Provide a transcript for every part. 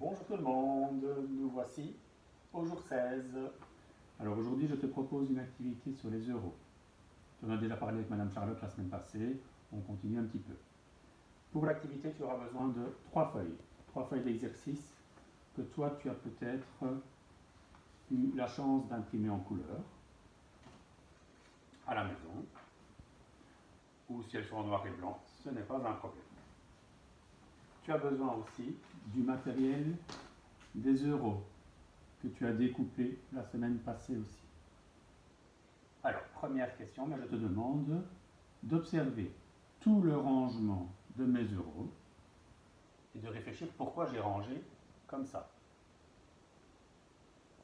Bonjour tout le monde, nous voici au jour 16. Alors aujourd'hui je te propose une activité sur les euros. Tu en as déjà parlé avec Madame Charlotte la semaine passée, on continue un petit peu. Pour l'activité tu auras besoin de 3 feuilles d'exercice que toi tu as peut-être eu la chance d'imprimer en couleur à la maison, ou si elles sont en noir et blanc, ce n'est pas un problème. Tu as besoin aussi du matériel des euros que tu as découpé la semaine passée aussi. Alors, première question, mais je te demande d'observer tout le rangement de mes euros et de réfléchir pourquoi j'ai rangé comme ça.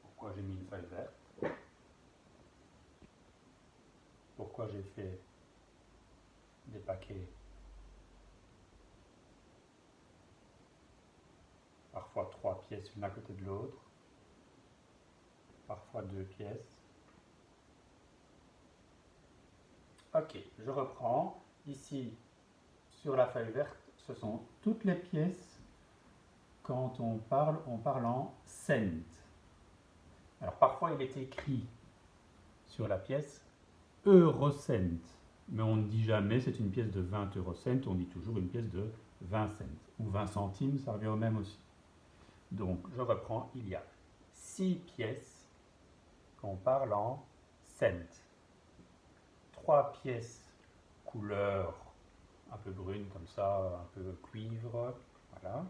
Pourquoi j'ai mis une feuille verte? Pourquoi j'ai fait des paquets parfois 3 pièces l'une à côté de l'autre, parfois 2 pièces. Ok, je reprends. Ici, sur la feuille verte, ce sont toutes les pièces. Quand on parle en cents. Alors parfois il est écrit sur la pièce eurocent, mais on ne dit jamais c'est une pièce de 20 eurocents, on dit toujours une pièce de 20 cents. Ou 20 centimes, ça revient au même aussi. Donc je reprends, il y a 6 pièces qu'on parle en cents. 3 pièces couleur un peu brune comme ça, un peu cuivre, voilà.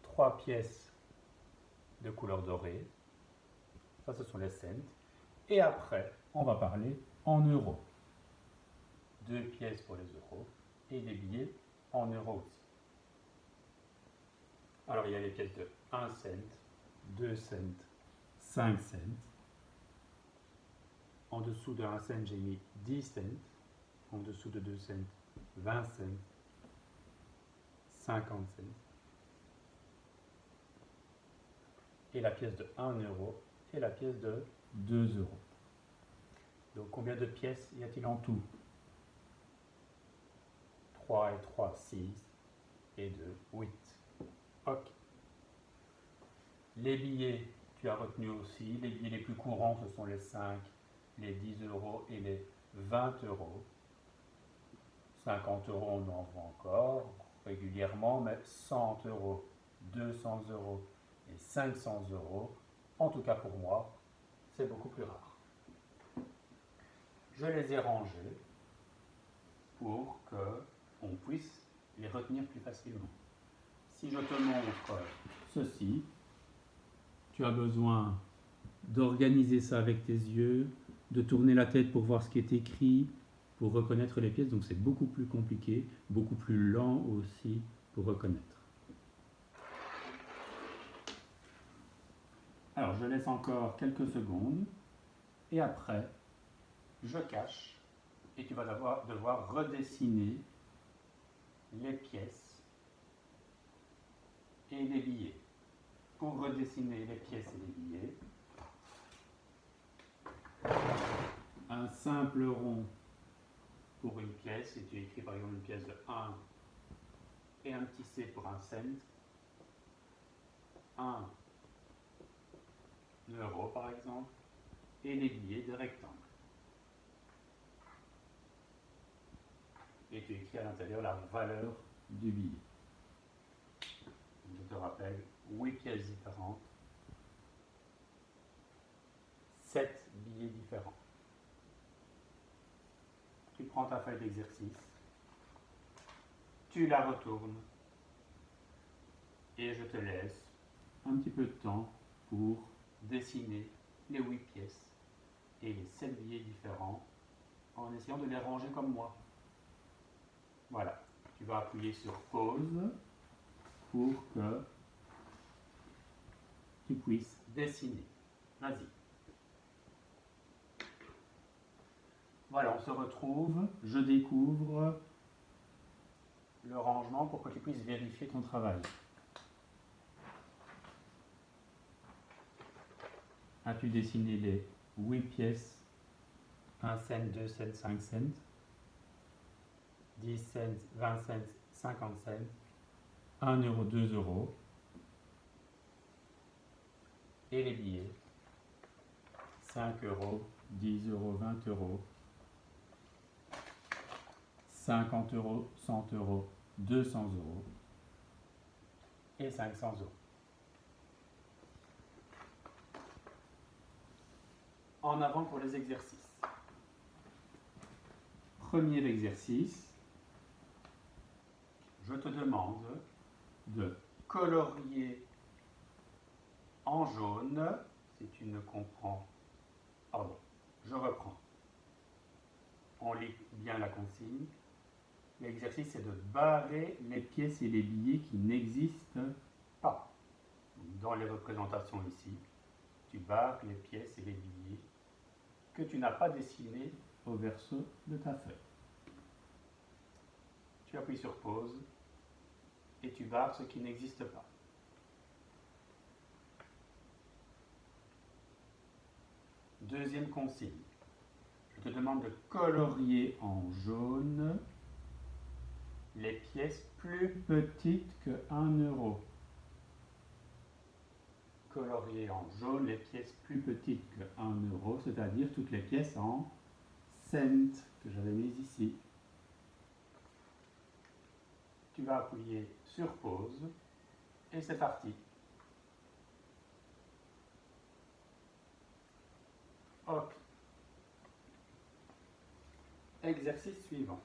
3 pièces de couleur dorée, ça ce sont les cents. Et après, on va parler en euros. 2 pièces pour les euros et des billets en euros aussi. Alors il y a les pièces de 1 cent, 2 cents, 5 cents. En dessous de 1 cent, j'ai mis 10 cents. En dessous de 2 cents, 20 cents, 50 cents. Et la pièce de 1 euro et la pièce de 2 euros. Donc combien de pièces y a-t-il en tout? 3 et 3, 6 et 2, 8. Ok. Les billets, tu as retenu aussi. Les billets les plus courants, ce sont les 5, les 10 euros et les 20 euros. 50 euros, on en vend encore régulièrement, mais 100 euros, 200 euros et 500 euros, en tout cas pour moi, c'est beaucoup plus rare. Je les ai rangés pour qu'on puisse les retenir plus facilement. Si je te montre ceci, tu as besoin d'organiser ça avec tes yeux, de tourner la tête pour voir ce qui est écrit, pour reconnaître les pièces. Donc c'est beaucoup plus compliqué, beaucoup plus lent aussi pour reconnaître. Alors je laisse encore quelques secondes et après je cache et tu vas devoir redessiner les pièces et les billets. Pour redessiner les pièces et les billets, un simple rond pour une pièce, et tu écris par exemple une pièce de 1 et un petit C pour un cent, 1 euro par exemple, et les billets de rectangle. Et tu écris à l'intérieur la valeur du billet. Je te rappelle, 8 pièces différentes, 7 billets différents. Tu prends ta feuille d'exercice, tu la retournes et je te laisse un petit peu de temps pour dessiner les 8 pièces et les 7 billets différents en essayant de les ranger comme moi. Voilà, tu vas appuyer sur pause pour que tu puisses dessiner. Vas-y. Voilà, on se retrouve, je découvre le rangement pour que tu puisses vérifier ton travail. As-tu dessiné les 8 pièces? 1 cent, 2 cents, 5 cents, 10 cents, 20 cents, 50 cents, 1 euro, 2 euros. Et les billets, 5 euros, 10 euros, 20 euros, 50 euros, 100 euros, 200 euros et 500 euros. En avant pour les exercices. Premier exercice, je te demande de colorier en jaune, si tu ne comprends, pardon, je reprends. On lit bien la consigne. L'exercice, c'est de barrer les pièces et les billets qui n'existent pas. Dans les représentations ici, tu barres les pièces et les billets que tu n'as pas dessinés au verso de ta feuille. Tu appuies sur pause et tu barres ce qui n'existe pas. Deuxième consigne. Je te demande de colorier en jaune les pièces plus petites que 1 euro. Colorier en jaune les pièces plus petites que 1 euro, c'est-à-dire toutes les pièces en cents que j'avais mises ici. Tu vas appuyer sur pause et c'est parti. Hop. Exercice suivant.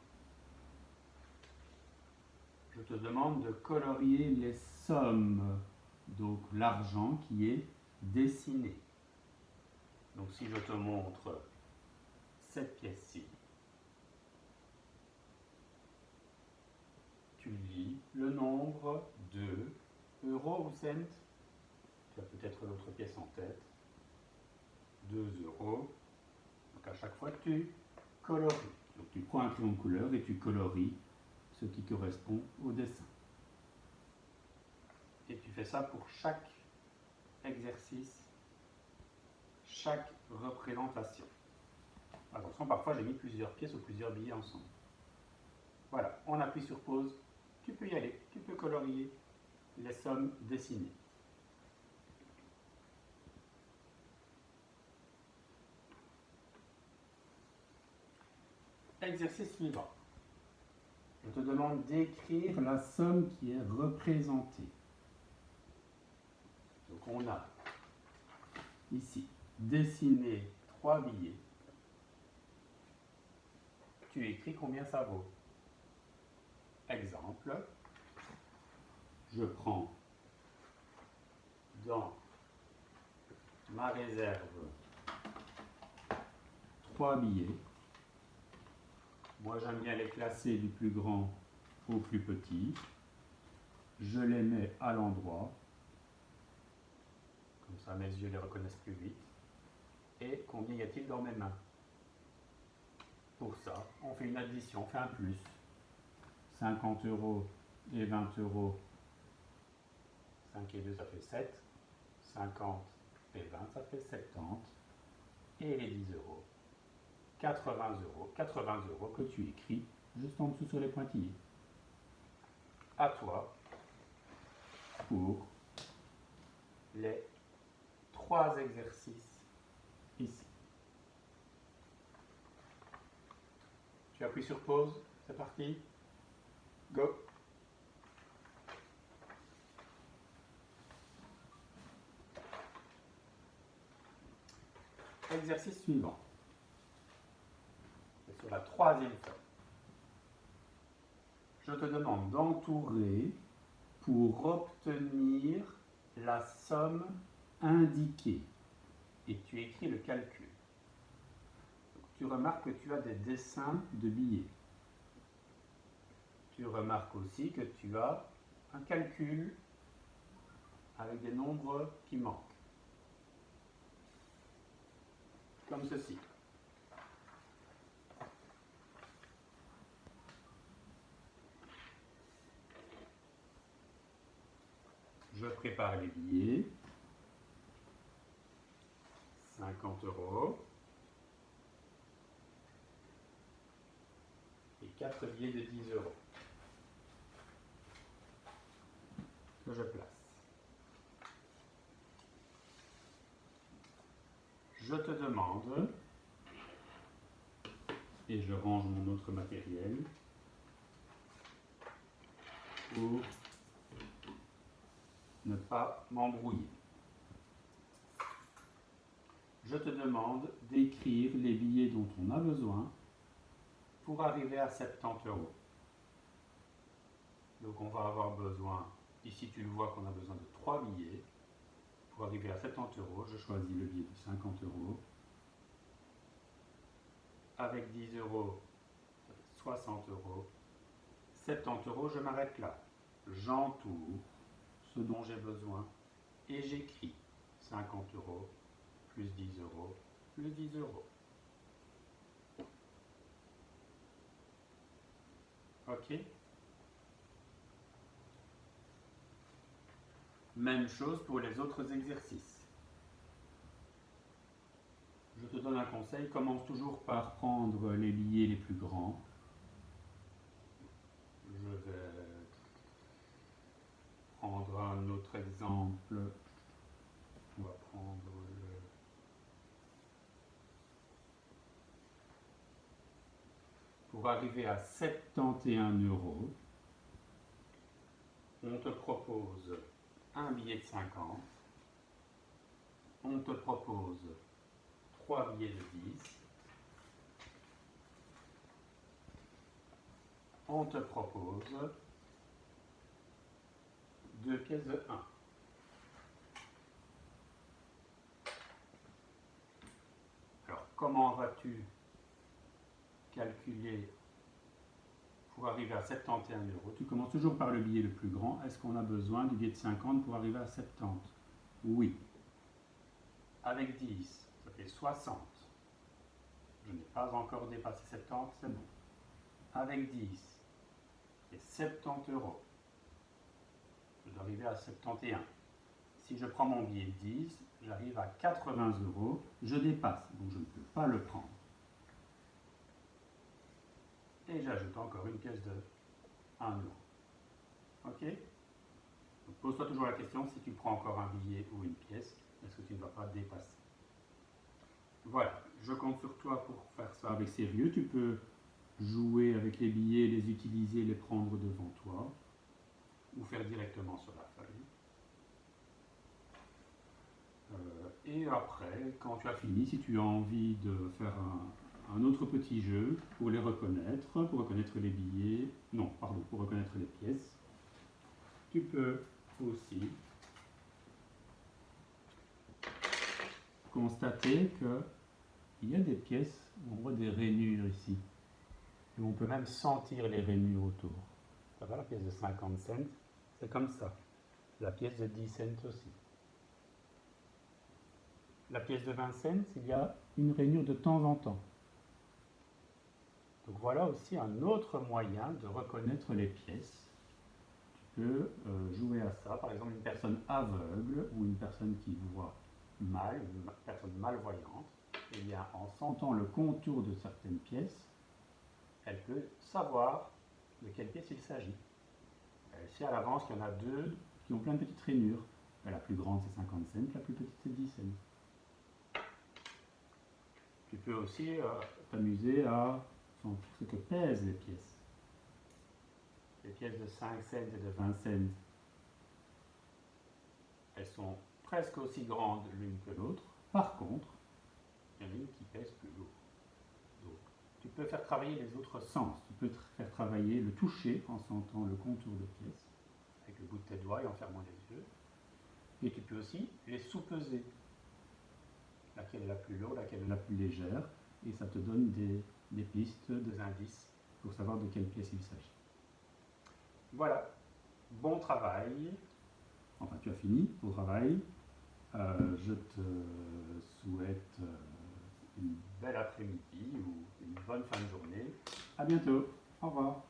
Je te demande de colorier les sommes, donc l'argent qui est dessiné. Donc si je te montre cette pièce-ci, tu lis le nombre de euros ou cents. Tu as peut-être l'autre pièce en tête. 2 euros. Donc à chaque fois tu colories. Donc tu prends un crayon de couleur et tu colories ce qui correspond au dessin. Et tu fais ça pour chaque exercice, chaque représentation. Attention, parfois j'ai mis plusieurs pièces ou plusieurs billets ensemble. Voilà, on appuie sur pause, tu peux y aller, tu peux colorier les sommes dessinées. Exercice suivant. Je te demande d'écrire la somme qui est représentée. Donc on a ici dessiné 3 billets. Tu écris combien ça vaut. Exemple, je prends dans ma réserve 3 billets. Moi j'aime bien les classer du plus grand au plus petit. Je les mets à l'endroit. Comme ça mes yeux les reconnaissent plus vite. Et combien y a-t-il dans mes mains? Pour ça, on fait une addition, on fait un plus. 50 euros et 20 euros. 5 et 2, ça fait 7. 50 et 20, ça fait 70. Et les 10 euros. 80 euros. 80 euros que tu écris juste en dessous sur les pointillés. À toi pour les 3 exercices ici. Tu appuies sur pause, c'est parti. Go! Exercice suivant. C'est sur la 3e feuille. Je te demande d'entourer pour obtenir la somme indiquée. Et tu écris le calcul. Donc, tu remarques que tu as des dessins de billets. Tu remarques aussi que tu as un calcul avec des nombres qui manquent. Comme ceci. Je prépare les billets. 50 euros. Et 4 billets de 10 euros. Que je place. je te demande, et je range mon autre matériel, pour ne pas m'embrouiller. Je te demande d'écrire les billets dont on a besoin pour arriver à 70 euros. Donc on va avoir besoin, ici tu le vois qu'on a besoin de 3 billets. Pour arriver à 70 euros, je choisis le billet de 50 euros. Avec 10 euros, 60 euros. 70 euros, je m'arrête là. J'entoure ce dont j'ai besoin et j'écris 50 euros, plus 10 euros, plus 10 euros. Ok? Même chose pour les autres exercices. Je te donne un conseil, commence toujours par prendre les billets les plus grands. Je vais prendre un autre exemple. On va prendre le... Pour arriver à 71 euros, on te propose un billet de 50, on te propose 3 billets de 10, on te propose 2 pièces de 1. Alors, comment vas-tu calculer pour arriver à 71 euros? Tu commences toujours par le billet le plus grand. Est-ce qu'on a besoin du billet de 50 pour arriver à 70? Oui. Avec 10, ça fait 60. Je n'ai pas encore dépassé 70, c'est bon. Avec 10, c'est 70 euros. Je dois arriver à 71. Si je prends mon billet de 10, j'arrive à 80 euros. Je dépasse, donc je ne peux pas le prendre. Et j'ajoute encore une pièce de 1 euro. Ok? Donc pose-toi toujours la question, si tu prends encore un billet ou une pièce, est-ce que tu ne vas pas dépasser? Voilà, je compte sur toi pour faire ça avec sérieux. Tu peux jouer avec les billets, les utiliser, les prendre devant toi, ou faire directement sur la feuille. Et après, quand tu as fini, si tu as envie de faire un autre petit jeu pour les reconnaître, pour reconnaître les billets, non, pardon, pour reconnaître les pièces, tu peux aussi constater qu'il y a des pièces, on voit des rainures ici, et on peut même sentir les rainures autour. Ça va, la pièce de 50 cents, c'est comme ça. La pièce de 10 cents aussi. La pièce de 20 cents, il y a une rainure de temps en temps. Donc voilà aussi un autre moyen de reconnaître les pièces. Tu peux jouer à ça, par exemple une personne aveugle ou une personne qui voit mal, une personne malvoyante, et bien en sentant le contour de certaines pièces, elle peut savoir de quelle pièce il s'agit. Elle sait à l'avance qu'il y en a deux qui ont plein de petites rainures. La plus grande c'est 50 cents, la plus petite c'est 10 cents. Tu peux aussi t'amuser à sentir ce que pèsent les pièces. Les pièces de 5 cents et de 20 cents, elles sont presque aussi grandes l'une que l'autre. Par contre, il y en a une qui pèse plus lourd. Donc, tu peux faire travailler les autres sens. Tu peux faire travailler le toucher en sentant le contour de pièces, avec le bout de tes doigts et en fermant les yeux. Et tu peux aussi les sous-peser. Laquelle est la plus lourde, laquelle est la plus légère. Et ça te donne des pistes, des indices pour savoir de quelle pièce il s'agit. Voilà. Bon travail. Enfin, tu as fini ton travail. Je te souhaite une belle après-midi ou une bonne fin de journée. À bientôt. Au revoir.